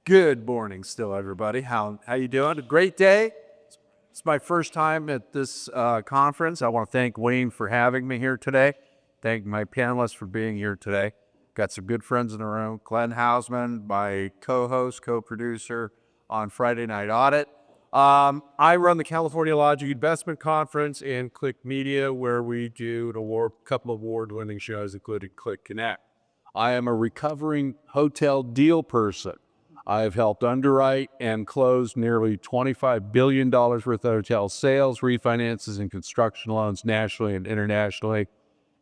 Good morning still, everybody. How you doing? A great day. It's my first time at this conference. I want to thank Wayne for having me here today. Thank my panelists for being here today. Got some good friends in the room. Glenn Haussman, my co-host, co-producer on Friday Night Audit. I run the California Lodging Investment Conference and CLIC Media, where we do a couple of award-winning shows, including CLIC Connect. I am a recovering hotel deal person. I've helped underwrite and close nearly $25 billion worth of hotel sales, refinances, and construction loans nationally and internationally.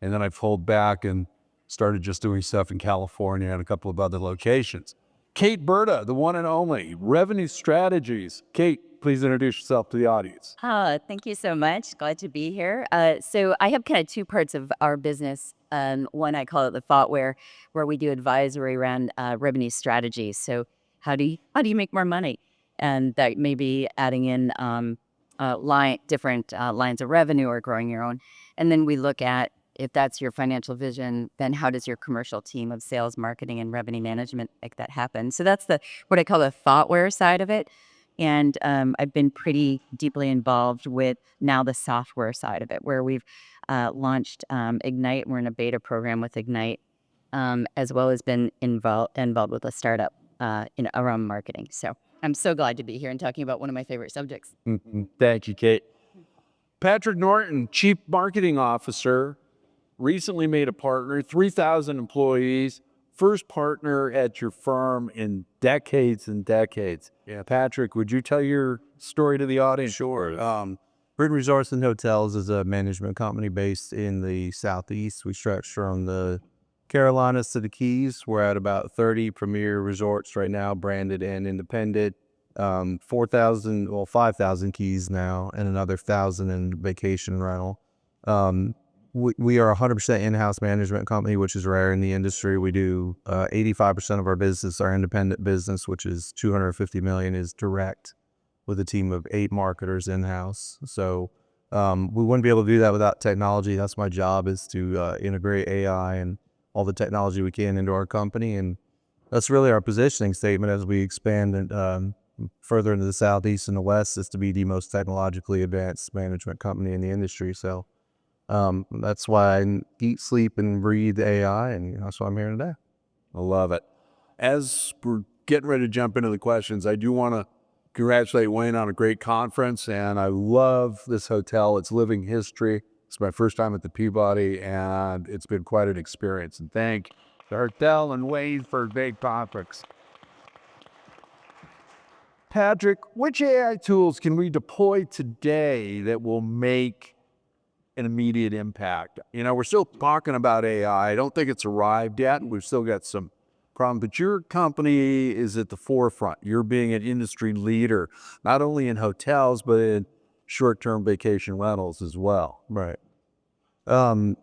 And then I've pulled back and started just doing stuff in California and a couple of other locations. Kate Burda, the one and only, Revenue Strategies. Kate, please introduce yourself to the audience. Thank you so much. Glad to be here. So I have kind of two parts of our business. One, I call it the thoughtware, where we do advisory around revenue strategies. So how do you make more money? And that may be adding in different lines of revenue or growing your own. And then we look at, if that's your financial vision, then how does your commercial team of sales, marketing, and revenue management make that happen? So that's what I call the thoughtware side of it. And I've been pretty deeply involved with now the software side of it, where we've launched Ignite. We're in a beta program with Ignite, as well as been involved with a startup around marketing. So I'm so glad to be here and talking about one of my favorite subjects. Thank you, Kate. Patrick Norton, Chief Marketing Officer, recently made a partner, 3,000 employees, first partner at your firm in decades and decades. Yeah, Patrick, would you tell your story to the audience? Sure. Brittain Resorts Hotels is a management company based in the Southeast. We stretch from the Carolinas to the Keys. We're at about 30 premier resorts right now, branded and independent. 5,000 keys now, and another 1,000 in vacation rental. We are a 100% in-house management company, which is rare in the industry. We do 85% of our business, our independent business, which is $250 million, is direct with a team of 8 marketers in-house. So we wouldn't be able to do that without technology. That's my job, is to integrate AI and all the technology we can into our company. And that's really our positioning statement as we expand and further into the Southeast and the West, is to be the most technologically advanced management company in the industry. So that's why I eat, sleep, and breathe AI, and that's why I'm here today. I love it. As we're getting ready to jump into the questions, I do want to congratulate Wayne on a great conference, and I love this hotel. It's living history. It's my first time at the Peabody, and it's been quite an experience. And thank the hotel and Wayne for a great conference. Patrick, which AI tools can we deploy today that will make an immediate impact? You know, we're still talking about AI. I don't think it's arrived yet. We've still got some problems, but your company is at the forefront. You're being an industry leader, not only in hotels, but in short-term vacation rentals as well. Right. I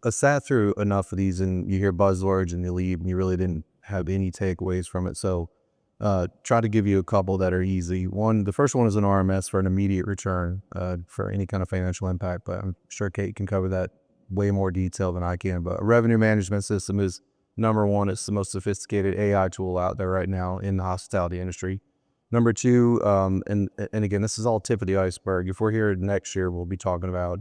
sat through enough of these, and you hear buzzwords and you leave, and you really didn't have any takeaways from it. So try to give you a couple that are easy. The first one is an RMS for an immediate return for any kind of financial impact, but I'm sure Kate can cover that way more detail than I can. But a revenue management system is number one. It's the most sophisticated AI tool out there right now in the hospitality industry. Number two, and again, this is all tip of the iceberg. If we're here next year, we'll be talking about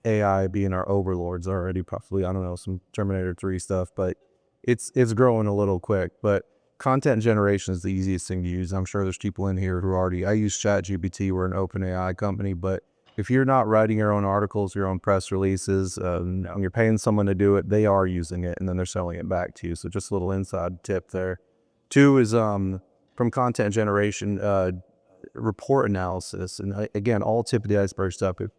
AI being our overlords already, probably, I don't know, some Terminator 3 stuff, but it's growing a little quick. But content generation is the easiest thing to use. I'm sure there's people in here who I use ChatGPT. We're an open AI company, but if you're not writing your own articles, your own press releases, and you're paying someone to do it, they are using it, and then they're selling it back to you. So just a little inside tip there. Two is from content generation, report analysis. And again, all tip of the iceberg stuff. If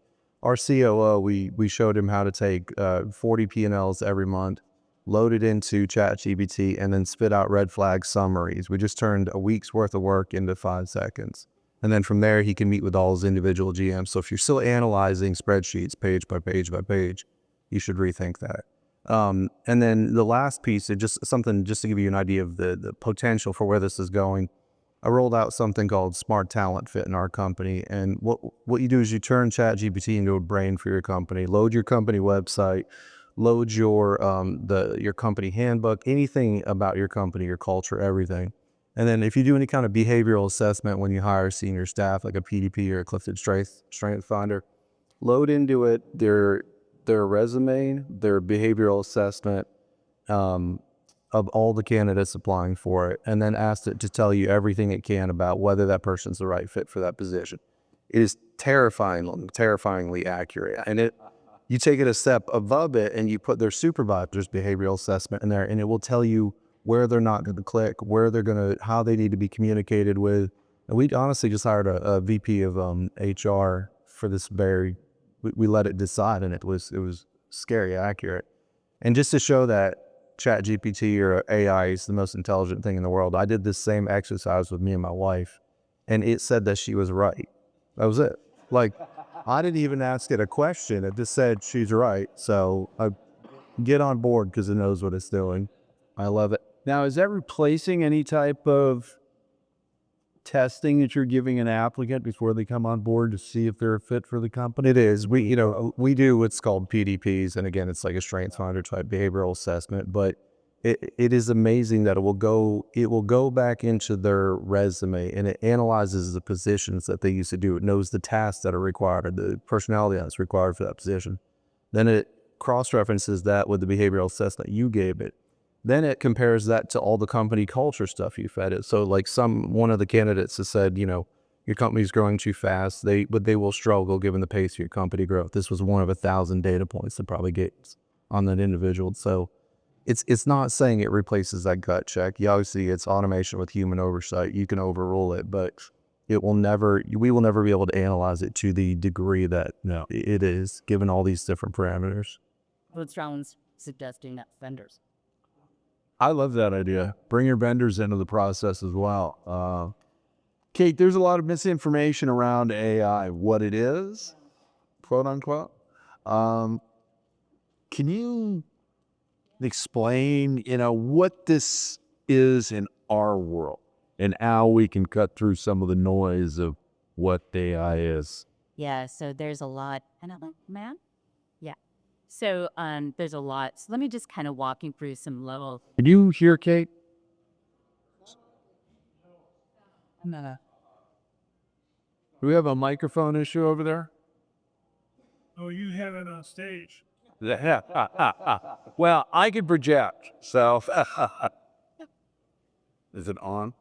our COO, we showed him how to take 40 P&Ls every month, load it into ChatGPT, and then spit out red flag summaries. We just turned a week's worth of work into 5 seconds. And then from there, he can meet with all his individual GMs. So if you're still analyzing spreadsheets page by page by page, you should rethink that. And then the last piece is just something just to give you an idea of the potential for where this is going. I rolled out something called Smart Talent Fit in our company. And what you do is you turn ChatGPT into a brain for your company, load your company website, load your company handbook, anything about your company, your culture, everything. And then if you do any kind of behavioral assessment when you hire senior staff, like a PDP or a Clifton Strength Finder, load into it their resume, their behavioral assessment, of all the candidates applying for it, and then ask it to tell you everything it can about whether that person's the right fit for that position. It is terrifyingly accurate. And you take it a step above it and you put their supervisor's behavioral assessment in there, and it will tell you where they're not going to click, how they need to be communicated with. And we honestly just hired a VP of HR for this we let it decide, and it was scary accurate. And just to show that ChatGPT or AI is the most intelligent thing in the world, I did this same exercise with me and my wife, and it said that she was right. That was it. Like, I didn't even ask it a question. It just said she's right. So I get on board because it knows what it's doing. I love it. Now, is that replacing any type of testing that you're giving an applicant before they come on board to see if they're a fit for the company? It is. We do what's called PDPs, and again, it's like a strengths finder type behavioral assessment. But it is amazing that it will go back into their resume, and it analyzes the positions that they used to do. It knows the tasks that are required, or the personality that's required for that position. Then it cross-references that with the behavioral assessment you gave it. Then it compares that to all the company culture stuff you fed it. So like one of the candidates has said, your company's growing too fast, but they will struggle given the pace of your company growth. This was one of 1,000 data points that probably gets on that individual. So it's not saying it replaces that gut check. Obviously, it's automation with human oversight. You can overrule it, but we will never be able to analyze it to the degree that it is, given all these different parameters. What's wrong with suggesting that vendors? I love that idea. Bring your vendors into the process as well. Kate, there's a lot of misinformation around AI, what it is, quote unquote. Can you explain, what this is in our world and how we can cut through some of the noise of what AI is? Yeah, so there's a lot. And I'm like, man? Yeah. So there's a lot. So let me just kind of walk you through some levels. Can you hear Kate? No. Do we have a microphone issue over there? Oh, you have it on stage. Well, I can project, so. Is it on?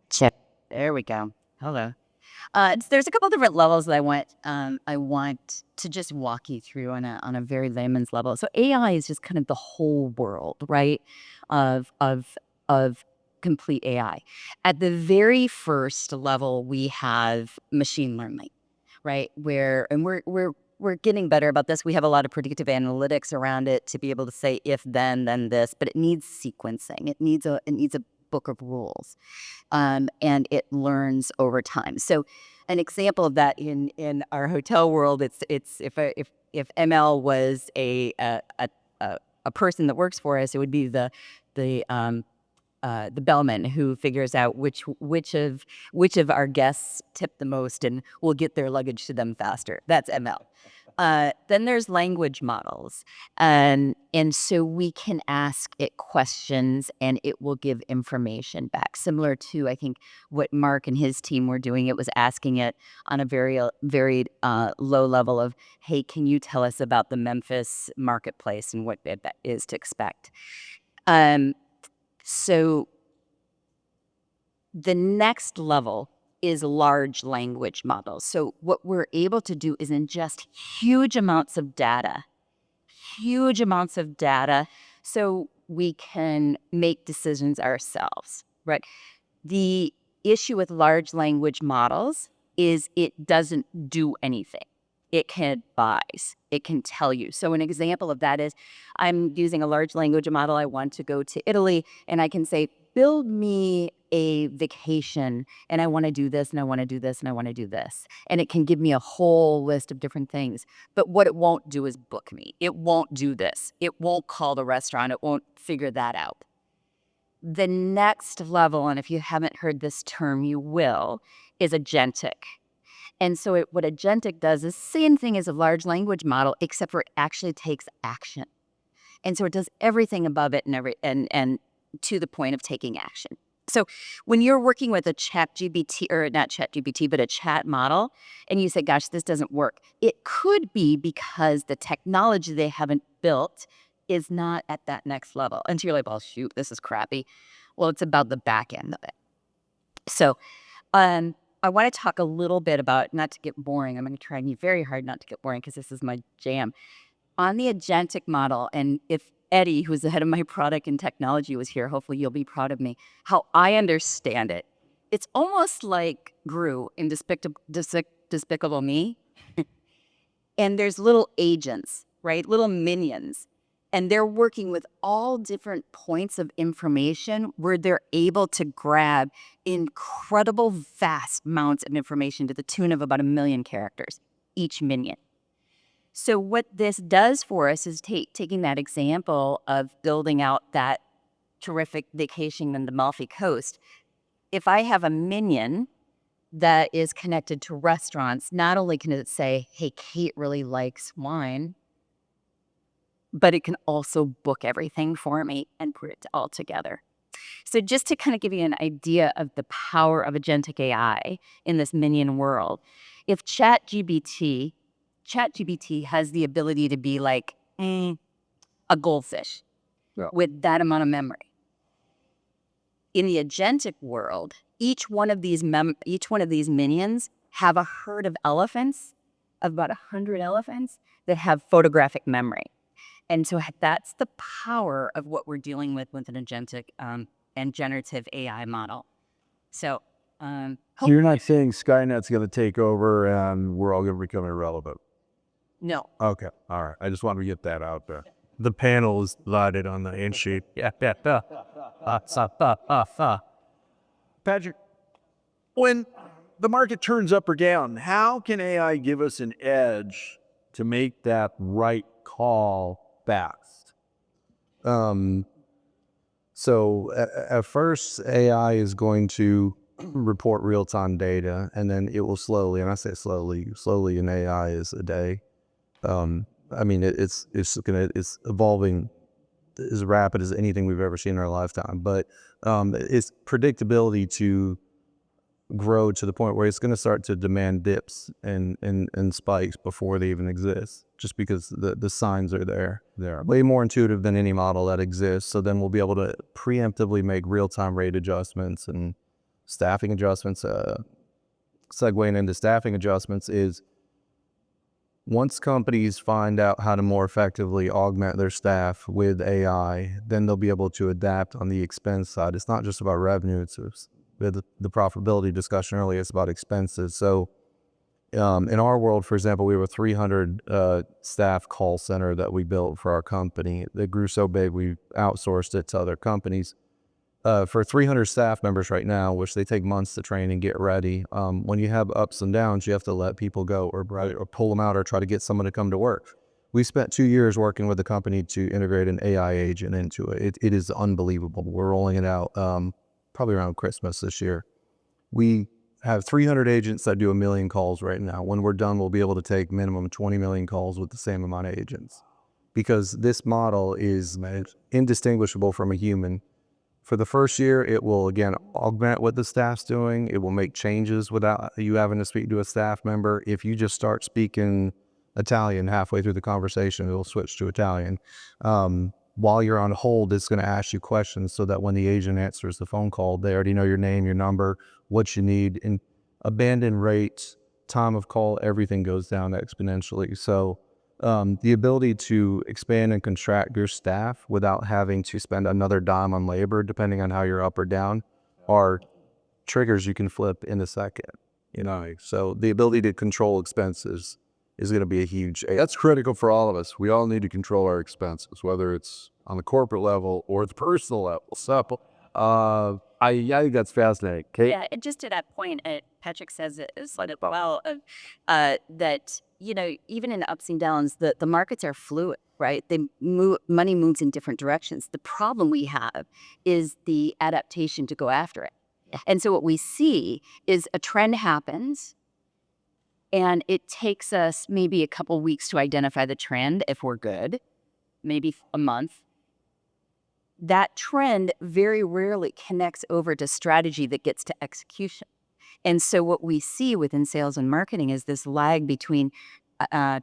Check. There we go. Hello. There's a couple different levels that I want to just walk you through on a very layman's level. So AI is just kind of the whole world, right? Of complete AI. At the very first level, we have machine learning, right? We're getting better about this. We have a lot of predictive analytics around it to be able to say if then this, but it needs sequencing. It needs a book of rules. And it learns over time. So an example of that in our hotel world, it's if ML was a person that works for us, it would be the bellman who figures out which of our guests tip the most and will get their luggage to them faster. That's ML. Then there's language models. And so we can ask it questions and it will give information back. Similar to, I think, what Mark and his team were doing. It was asking it on a very low level of, hey, can you tell us about the Memphis marketplace and what that is to expect? So the next level is large language models. So what we're able to do is ingest huge amounts of data, so we can make decisions ourselves, right? The issue with large language models is it doesn't do anything. It can advise. It can tell you. So an example of that is I'm using a large language model. I want to go to Italy, and I can say, build me a vacation, and I want to do this, and I want to do this, and I want to do this. And it can give me a whole list of different things. But what it won't do is book me. It won't do this. It won't call the restaurant. It won't figure that out. the next level, and if you haven't heard this term, you will, is agentic. And so what agentic does is the same thing as a large language model, except for it actually takes action. And so it does everything above it and to the point of taking action. So when you're working with a chat GPT, or not chat GPT, but a chat model, and you say, gosh, this doesn't work, it could be because the technology they haven't built is not at that next level. And so you're like, well, shoot, this is crappy. Well, it's about the back end of it. So I want to talk a little bit about, not to get boring, I'm going to try very hard not to get boring because this is my jam. On the agentic model, and if Eddie, who's the head of my product and technology, was here, hopefully you'll be proud of me. How I understand it, it's almost like Gru in Despicable Me. And there's little agents, right? Little minions. And they're working with all different points of information where they're able to grab incredible vast amounts of information to the tune of about 1 million characters, each minion. So what this does for us is taking that example of building out that terrific vacation in the Amalfi Coast. If I have a minion that is connected to restaurants, not only can it say, hey, Kate really likes wine, but it can also book everything for me and put it all together. So just to kind of give you an idea of the power of agentic AI in this minion world, if ChatGPT has the ability to be like a goldfish with that amount of memory. In the agentic world, each one of these minions have a herd of elephants, of about 100 elephants that have photographic memory. And so that's the power of what we're dealing with an agentic and generative AI model. So So you're not saying Skynet's going to take over and we're all going to become irrelevant? no. Okay. All right. I just wanted to get that out there. The panel is divided on the end sheet. Patrick, when the market turns up or down, how can AI give us an edge to make that right call fast? So at first, AI is going to report real-time data, and then it will slowly, and I say slowly in AI is a day. I mean, it's evolving as rapid as anything we've ever seen in our lifetime, but its predictability to grow to the point where it's going to start to demand dips and spikes before they even exist, just because the signs are there. They're way more intuitive than any model that exists. So then we'll be able to preemptively make real-time rate adjustments and staffing adjustments. Segueing into staffing adjustments is, once companies find out how to more effectively augment their staff with AI, then they'll be able to adapt on the expense side. It's not just about revenue. It's the profitability discussion earlier. It's about expenses. So in our world, for example, we have a 300 staff call center that we built for our company. That grew so big, we outsourced it to other companies. For 300 staff members right now, which they take months to train and get ready, when you have ups and downs, you have to let people go or pull them out or try to get someone to come to work. We spent 2 years working with the company to integrate an AI agent into it. It is unbelievable. We're rolling it out probably around Christmas this year. We have 300 agents that do 1 million calls right now. When we're done, we'll be able to take minimum 20 million calls with the same amount of agents, because this model is indistinguishable from a human. For the first year, it will, again, augment what the staff's doing. It will make changes without you having to speak to a staff member. If you just start speaking Italian halfway through the conversation, it'll switch to Italian. While you're on hold, it's going to ask you questions so that when the agent answers the phone call, they already know your name, your number, what you need. And abandon rates, time of call, everything goes down exponentially. So the ability to expand and contract your staff without having to spend another dime on labor, depending on how you're up or down, are triggers you can flip in a second. So the ability to control expenses is going to be a huge. That's critical for all of us. We all need to control our expenses, whether it's on the corporate level or the personal level. So, I think that's fascinating. Kate? Yeah, and just to that point, Patrick says it well, that even in ups and downs, the markets are fluid, right? Money moves in different directions. The problem we have is the adaptation to go after it. And so what we see is a trend happens, and it takes us maybe a couple weeks to identify the trend if we're good, maybe a month. That trend very rarely connects over to strategy that gets to execution. And so what we see within sales and marketing is this lag between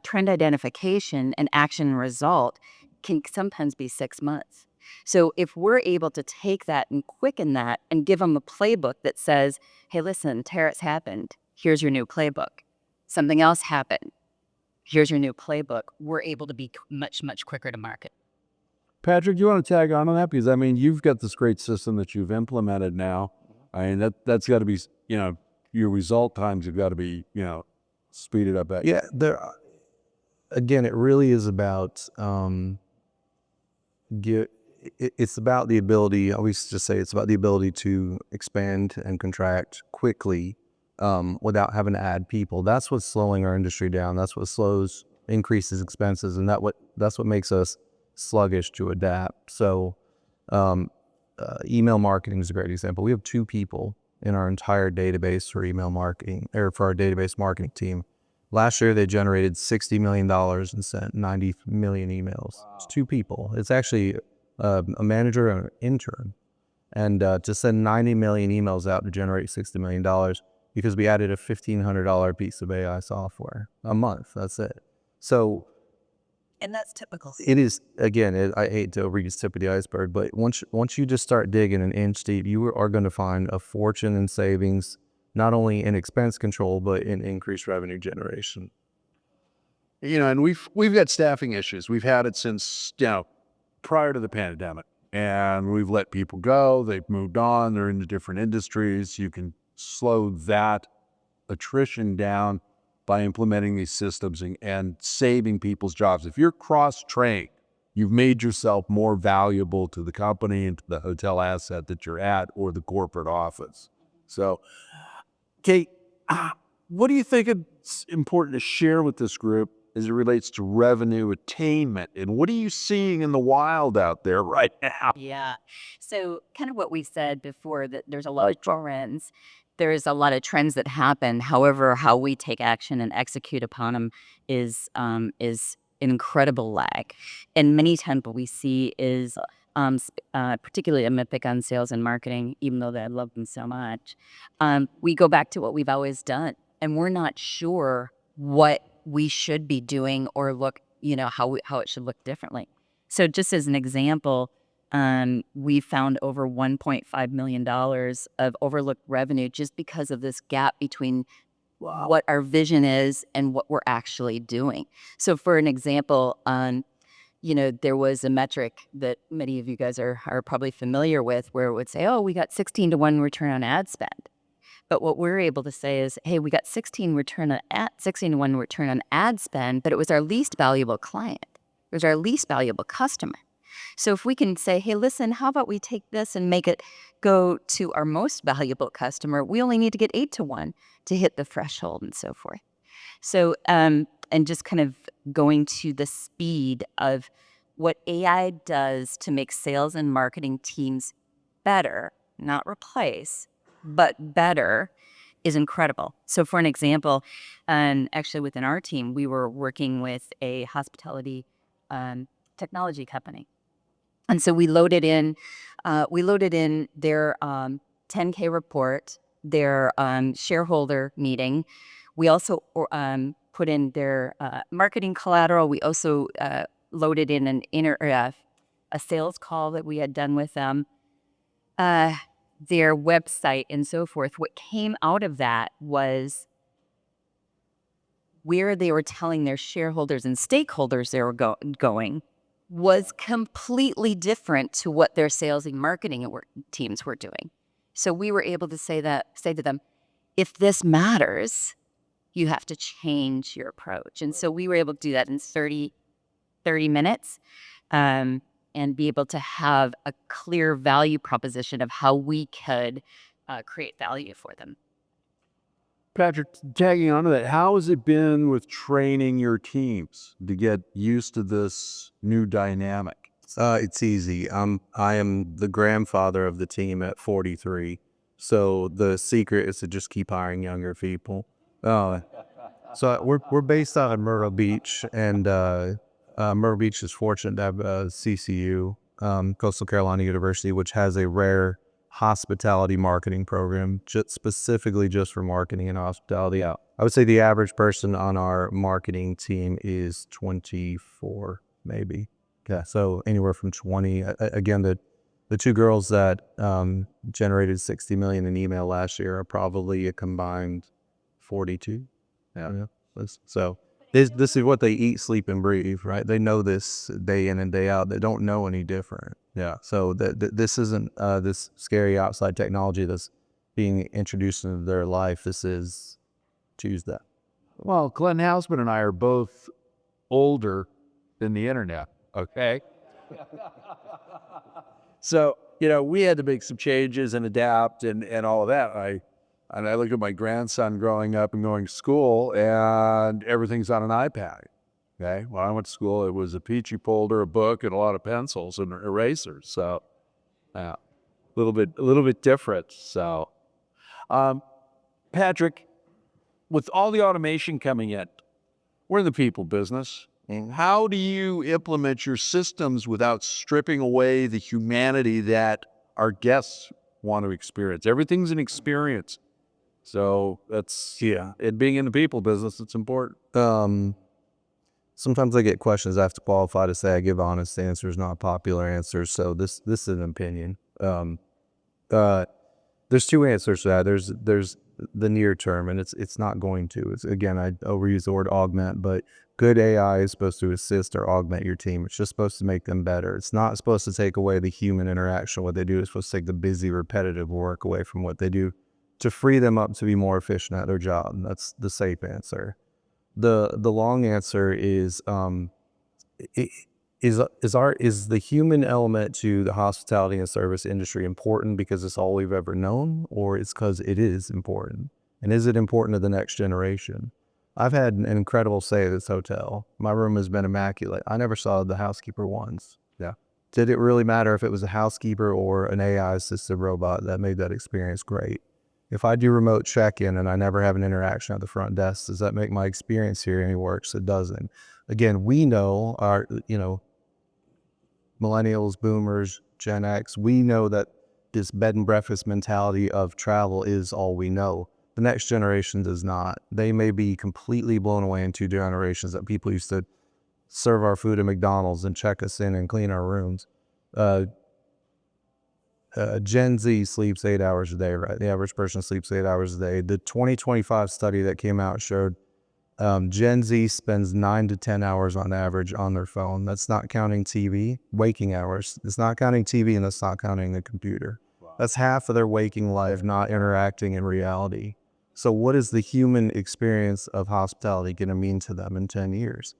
trend identification and action and result can sometimes be 6 months. So if we're able to take that and quicken that and give them a playbook that says, hey, listen, tariffs happened. Here's your new playbook. Something else happened. Here's your new playbook. We're able to be much, much quicker to market. Patrick, you want to tag on that? Because, I mean, you've got this great system that you've implemented now. I mean, that's got to be, your result times have got to be, speeded up. Yeah, again, it really is about it's about the ability. I always just say it's about the ability to expand and contract quickly without having to add people. That's what's slowing our industry down. That's what increases expenses, and that's what makes us sluggish to adapt. So email marketing is a great example. We have 2 people in our entire database for email marketing, or for our database marketing team. Last year, they generated $60 million and sent 90 million emails. Wow. It's 2 people. It's actually a manager and an intern. And to send 90 million emails out to generate $60 million, because we added a $1,500 piece of AI software a month. That's it. So, and that's typical. It is, again, I hate to overuse tip of the iceberg, but once you just start digging an inch deep, you are going to find a fortune in savings, not only in expense control, but in increased revenue generation. And we've got staffing issues. We've had it since, prior to the pandemic. And we've let people go. They've moved on. They're into different industries. You can slow that attrition down by implementing these systems and saving people's jobs. If you're cross-trained, you've made yourself more valuable to the company and to the hotel asset that you're at, or the corporate office. So, Kate, what do you think it's important to share with this group as it relates to revenue attainment? And what are you seeing in the wild out there right now? Yeah. So kind of what we said before, that there's a lot of trends. There's a lot of trends that happen. However, how we take action and execute upon them is an incredible lag. And many times what we see is, particularly I'm going to pick on sales and marketing, even though I love them so much. We go back to what we've always done, and we're not sure what we should be doing, or how it should look differently. So just as an example, we found over $1.5 million of overlooked revenue just because of this gap between what our vision is and what we're actually doing. So for an example, there was a metric that many of you guys are probably familiar with, where it would say, oh, we got 16-to-1 return on ad spend. But what we're able to say is, hey, we got 16-to-1 return on ad spend, but it was our least valuable client. It was our least valuable customer. So if we can say, hey, listen, how about we take this and make it go to our most valuable customer? We only need to get 8-to-1 to hit the threshold and so forth. So, and just kind of going to the speed of what AI does to make sales and marketing teams better, not replace, but better, is incredible. So for an example, actually within our team, we were working with a hospitality technology company. And so we loaded in their 10K report, their shareholder meeting. We also put in their marketing collateral. We also loaded in a sales call that we had done with them, their website, and so forth. What came out of that was where they were telling their shareholders and stakeholders they were going was completely different to what their sales and marketing teams were doing. So we were able to say to them, if this matters, you have to change your approach. And so we were able to do that in 30 minutes, and be able to have a clear value proposition of how we could create value for them. Patrick, tagging on to that, how has it been with training your teams to get used to this new dynamic? It's easy. I am the grandfather of the team at 43. So the secret is to just keep hiring younger people. So we're based out of Myrtle Beach, and Myrtle Beach is fortunate to have CCU, Coastal Carolina University, which has a rare hospitality marketing program, specifically just for marketing and hospitality. I would say the average person on our marketing team is 24, maybe. Yeah, so anywhere from 20. Again, the two girls that generated 60 million in email last year are probably a combined 42. Yeah. So this is what they eat, sleep, and breathe, right? They know this day in and day out. They don't know any different. Yeah. So this isn't this scary outside technology that's being introduced into their life. This is choose that. Well, Glenn Haussman and I are both older than the internet, okay? So, we had to make some changes and adapt and all of that. I look at my grandson growing up and going to school, and everything's on an iPad. Okay. When I went to school, it was a peachy folder, a book, and a lot of pencils and erasers. So, a little bit different. So, Patrick, with all the automation coming in, we're in the people business. And how do you implement your systems without stripping away the humanity that our guests want to experience? Everything's an experience. So that's, it being in the people business, it's important. Sometimes I get questions. I have to qualify to say I give honest answers, not popular answers. So this is an opinion. There's two answers to that. There's the near term, and it's not going to. It's, again, I overuse the word augment, but good AI is supposed to assist or augment your team. It's just supposed to make them better. It's not supposed to take away the human interaction. What they do is supposed to take the busy, repetitive work away from what they do to free them up to be more efficient at their job. That's the safe answer. The long answer is is the human element to the hospitality and service industry important because it's all we've ever known, or it's because it is important? And is it important to the next generation? I've had an incredible stay at this hotel. My room has been immaculate. I never saw the housekeeper once. Yeah. Did it really matter if it was a housekeeper or an AI assisted robot that made that experience great? If I do remote check-in and I never have an interaction at the front desk, does that make my experience here any worse? It doesn't. Again, we know our, millennials, boomers, Gen X, we know that this bed and breakfast mentality of travel is all we know. The next generation does not. They may be completely blown away in 2 generations that people used to serve our food at McDonald's and check us in and clean our rooms. Gen Z sleeps 8 hours a day, right? The average person sleeps 8 hours a day. The 2025 study that came out showed Gen Z spends 9 to 10 hours on average on their phone. That's not counting TV, waking hours. It's not counting TV, and that's not counting the computer. Wow. That's half of their waking life not interacting in reality. So what is the human experience of hospitality going to mean to them in 10 years?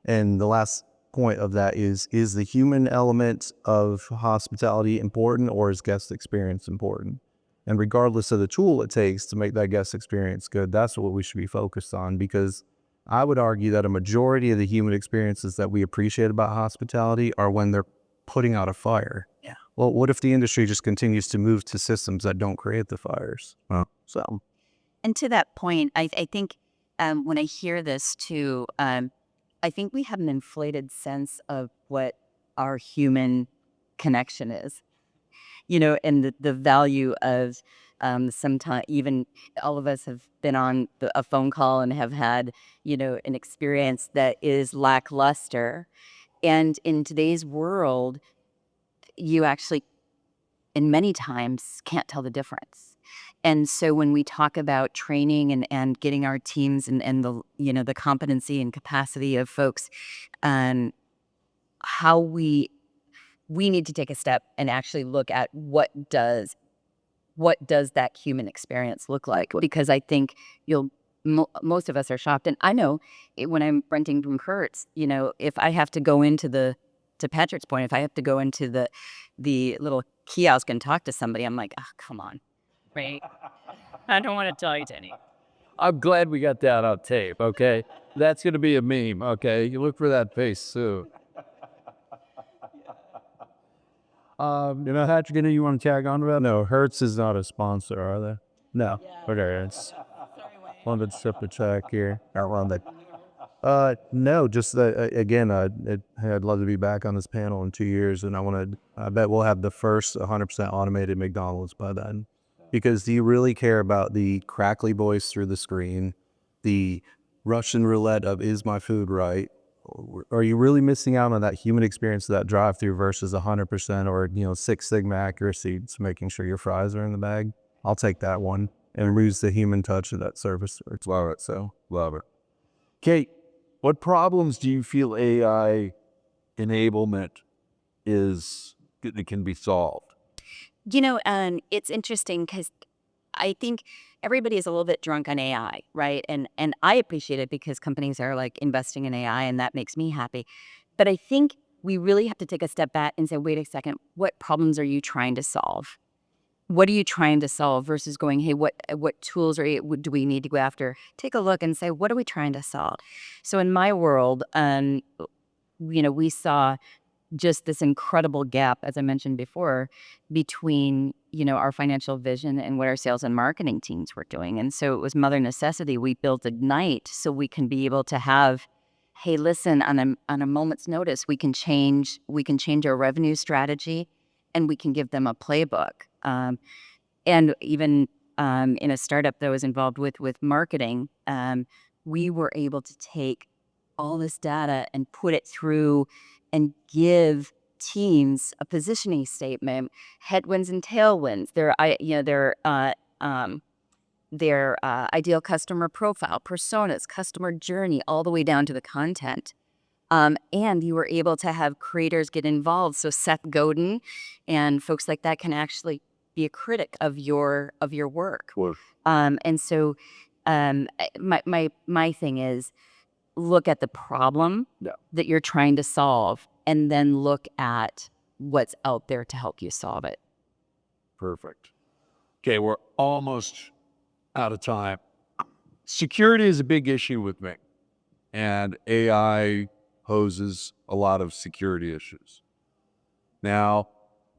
And the last point of that is the human element of hospitality important, or is guest experience important? And regardless of the tool it takes to make that guest experience good, that's what we should be focused on, because I would argue that a majority of the human experiences that we appreciate about hospitality are when they're putting out a fire. Yeah. Well, what if the industry just continues to move to systems that don't create the fires? So, And to that point, I think when I hear this too, I think we have an inflated sense of what our human connection is, and the value of sometimes even all of us have been on a phone call and have had, an experience that is lackluster. And in today's world, you actually, in many times, can't tell the difference. And so when we talk about training and getting our teams and the, the competency and capacity of folks, how we need to take a step and actually look at what does that human experience look like? Because I think most of us are shocked. And I know when I'm renting from Kurtz, if I have to go into to Patrick's point, if I have to go into the little kiosk and talk to somebody, I'm like, oh, come on, right? I don't want to talk to any. I'm glad we got that on tape, okay? That's going to be a meme, okay? You look for that face soon. Patrick, you want to tag on to that? No, Hertz is not a sponsor, are they? No. Okay, it's wanted to ship a check here. Around that. No, just again, I'd love to be back on this panel in 2 years, and I bet we'll have the first 100% automated McDonald's by then. Because do you really care about the crackly voice through the screen, the Russian roulette of is my food right? Or are you really missing out on that human experience of that drive-through versus 100% or 6 Sigma accuracy, to making sure your fries are in the bag? I'll take that one and lose the human touch of that service. Love it. So love it. Kate, what problems do you feel AI enablement can be solved? It's interesting because I think everybody is a little bit drunk on AI, right? And I appreciate it because companies are like investing in AI, and that makes me happy. But I think we really have to take a step back and say, wait a second, what problems are you trying to solve? What are you trying to solve versus going, hey, what tools do we need to go after? Take a look and say, what are we trying to solve? So in my world, we saw just this incredible gap, as I mentioned before, between, our financial vision and what our sales and marketing teams were doing. And so it was mother necessity. We built Ignite so we can be able to have, hey, listen, on a moment's notice, we can change our revenue strategy, and we can give them a playbook. And even in a startup that I was involved with marketing, we were able to take all this data and put it through and give teams a positioning statement, headwinds and tailwinds, their ideal customer profile, personas, customer journey, all the way down to the content. And you were able to have creators get involved. So Seth Godin and folks like that can actually be a critic of your work. And so my thing is, look at the problem that you're trying to solve, and then look at what's out there to help you solve it. Perfect. Okay, we're almost out of time. Security is a big issue with me, and AI poses a lot of security issues. Now,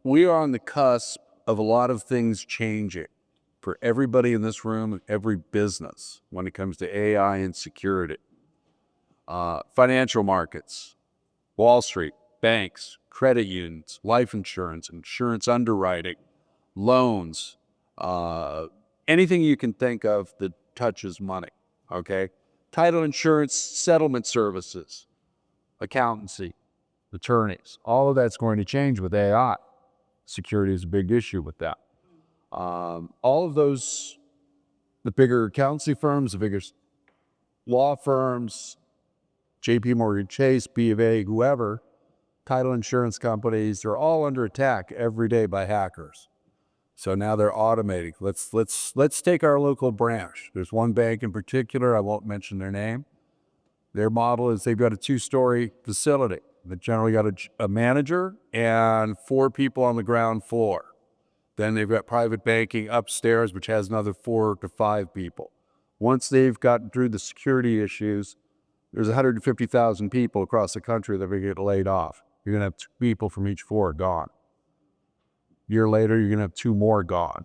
we are on the cusp of a lot of things changing for everybody in this room and every business when it comes to AI and security. Financial markets, Wall Street, banks, credit unions, life insurance, insurance underwriting, loans, anything you can think of that touches money, okay? Title insurance, settlement services, accountancy, attorneys, all of that's going to change with AI. Security is a big issue with that. All of those, the bigger accountancy firms, the bigger law firms, JP Morgan Chase, B of A, whoever, title insurance companies, they're all under attack every day by hackers. So now they're automating. Let's take our local branch. There's one bank in particular, I won't mention their name. Their model is they've got a 2-story facility. They generally got a manager and 4 people on the ground floor. Then they've got private banking upstairs, which has another 4 to 5 people. Once they've gotten through the security issues, there's 150,000 people across the country that are going to get laid off. You're going to have 2 people from each 4 gone. A year later, you're going to have 2 more gone.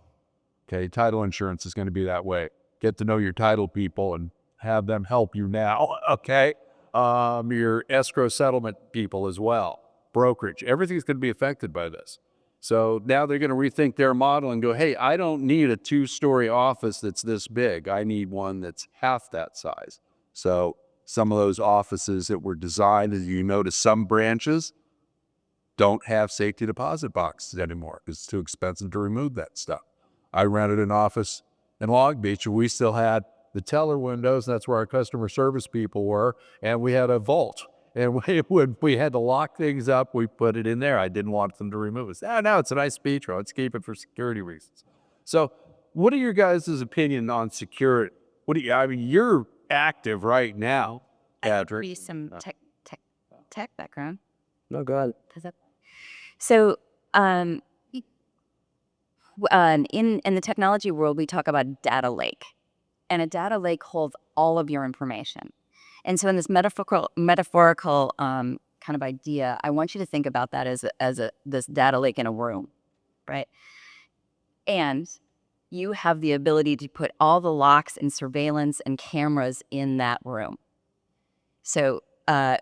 Okay, title insurance is going to be that way. Get to know your title people and have them help you now, okay? Your escrow settlement people as well, brokerage, everything's going to be affected by this. So now they're going to rethink their model and go, hey, I don't need a 2-story office that's this big. I need one that's half that size. So some of those offices that were designed, as you notice, some branches don't have safety deposit boxes anymore because it's too expensive to remove that stuff. I rented an office in Long Beach, and we still had the teller windows. That's where our customer service people were, and we had a vault. And when we had to lock things up, we put it in there. I didn't want them to remove it. No, it's a nice beach row. Let's keep it for security reasons. So what are your guys' opinion on security? You're active right now, Patrick. Be some tech background. No, go ahead. So, in the technology world, we talk about data lake, And a data lake holds all of your information. And so in this metaphorical kind of idea, I want you to think about that as this data lake in a room, right? And you have the ability to put all the locks and surveillance and cameras in that room. So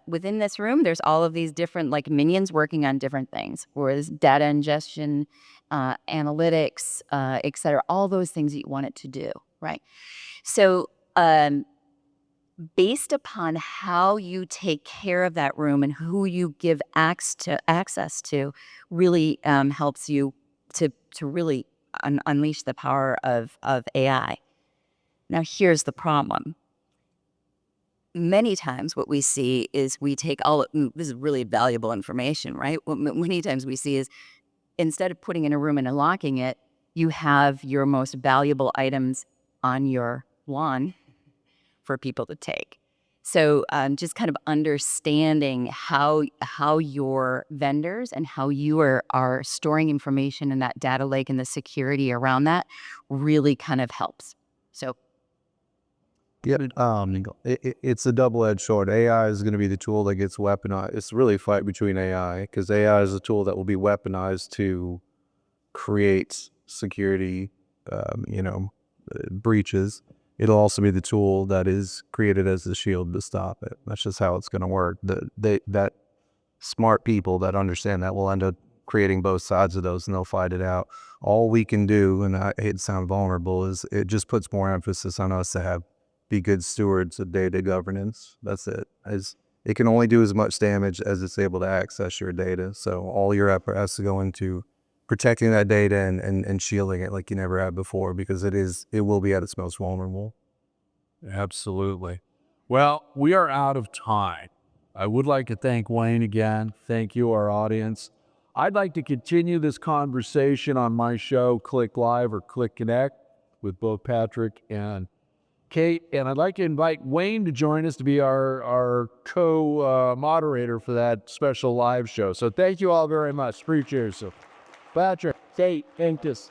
within this room, there's all of these different like minions working on different things, whereas data ingestion, analytics, et cetera, all those things that you want it to do, right? So based upon how you take care of that room and who you give access to really helps you to really unleash the power of AI. Now, here's the problem. Many times what we see is we take this is really valuable information, right? What many times we see is instead of putting in a room and unlocking it, you have your most valuable items on your lawn for people to take. So just kind of understanding how your vendors and how you are storing information in that data lake and the security around that really kind of helps. So Yeah, it's a double-edged sword. AI is going to be the tool that gets weaponized. It's really a fight between AI, because AI is a tool that will be weaponized to create security, breaches. It'll also be the tool that is created as the shield to stop it. That's just how it's going to work. That smart people that understand that will end up creating both sides of those, and they'll fight it out. All we can do, and I hate to sound vulnerable, is it just puts more emphasis on us to be good stewards of data governance. That's it. It can only do as much damage as it's able to access your data. So all your effort has to go into protecting that data and shielding it like you never had before, because it will be at its most vulnerable. Absolutely. Well, we are out of time. I would like to thank Wayne again. Thank you, our audience. I'd like to continue this conversation on my show, CLIC Live or CLIC Connect, with both Patrick and Kate. And I'd like to invite Wayne to join us to be our co-moderator for that special live show. So thank you all very much. Appreciate it. So, Patrick, Kate, Angus.